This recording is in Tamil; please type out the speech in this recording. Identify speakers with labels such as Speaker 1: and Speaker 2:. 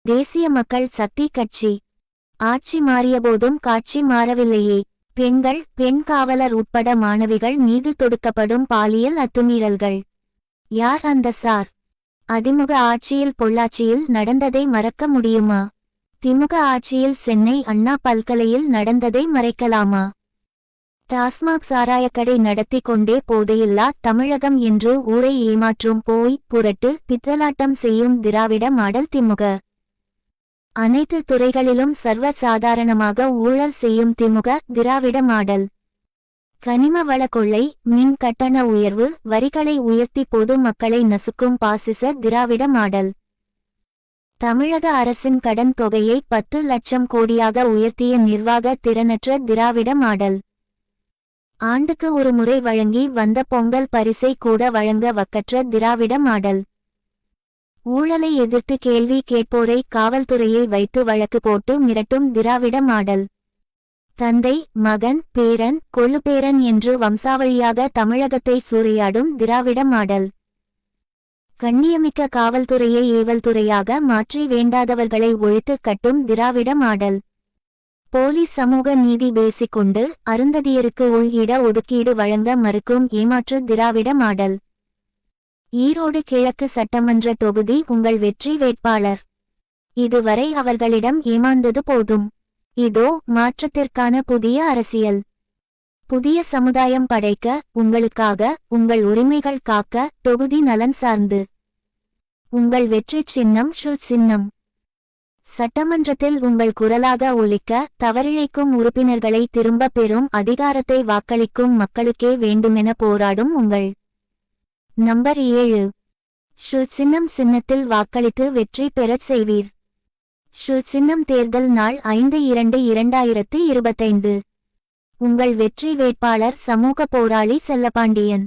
Speaker 1: தேசிய மக்கள் சக்தி கட்சி. ஆட்சி மாறியபோதும் காட்சி மாறவில்லையே. பெண்கள், பெண் காவலர் உட்பட மாணவிகள் மீது தொடுக்கப்படும் பாலியல் அத்துமீறல்கள். யார் அந்த சார்? அதிமுக ஆட்சியில் பொள்ளாச்சியில் நடந்ததை மறக்க முடியுமா? திமுக ஆட்சியில் சென்னை அண்ணா பல்கலையில் நடந்ததை மறைக்கலாமா? டாஸ்மாக் சாராயக்கடை நடத்தி கொண்டே போதையில்லா தமிழகம் என்று ஊரை ஏமாற்றும் போய் புரட்டு பித்தலாட்டம் செய்யும் திராவிட மாடல் திமுக. அனைத்து துறைகளிலும் சர்வ சாதாரணமாக ஊழல் செய்யும் திமுக திராவிட மாடல். கனிம வள கொள்ளை, மின் கட்டண உயர்வு, வரிகளை உயர்த்தி பொது மக்களை நசுக்கும் பாசிச திராவிட மாடல். தமிழக அரசின் கடன் தொகையை 10 லட்சம் கோடியாக உயர்த்திய நிர்வாக திறனற்ற திராவிட மாடல். ஆண்டுக்கு ஒரு முறை வழங்கி வந்த பொங்கல் பரிசை கூட வழங்க வக்கற்ற திராவிட மாடல். ஊழலை எதிர்த்து கேள்வி கேட்போரை காவல்துறையை வைத்து வழக்கு போட்டு மிரட்டும் திராவிட மாடல். தந்தை, மகன், பேரன், கொள்ளுப்பேரன் என்று வம்சாவழியாக தமிழகத்தை சூறையாடும் திராவிட மாடல். கண்ணியமிக்க காவல்துறையை ஏவல்துறையாக மாற்றி வேண்டாதவர்களை ஒழித்து கட்டும் திராவிட மாடல். போலீஸ் சமூக நீதி பேசிக்கொண்டு அருந்ததியருக்கு உள் இட ஒதுக்கீடு வழங்க மறுக்கும் ஏமாற்று திராவிட மாடல். ஈரோடு கிழக்கு சட்டமன்ற தொகுதி உங்கள் வெற்றி வேட்பாளர். இதுவரை அவர்களிடம் ஏமாந்தது போதும். இதோ மாற்றத்திற்கான புதிய அரசியல். புதிய சமுதாயம் படைக்க, உங்களுக்காக, உங்கள் உரிமைகள் காக்க, தொகுதி நலன் சார்ந்து. உங்கள் வெற்றி சின்னம் ஷூ சின்னம். சட்டமன்றத்தில் உங்கள் குரலாக ஒலிக்க, தவறிழைக்கும் உறுப்பினர்களை திரும்ப பெறும் அதிகாரத்தை வாக்களிக்கும் மக்களுக்கே வேண்டுமென போராடும் உங்கள் நம்பர் 7. ஷூ சின்னம் சின்னத்தில் வாக்களித்து வெற்றி பெறச் செய்வீர். ஷூ சின்னம். தேர்தல் நாள் 5/2/2025. உங்கள் வெற்றி வேட்பாளர் சமூக போராளி செல்லப்பாண்டியன்.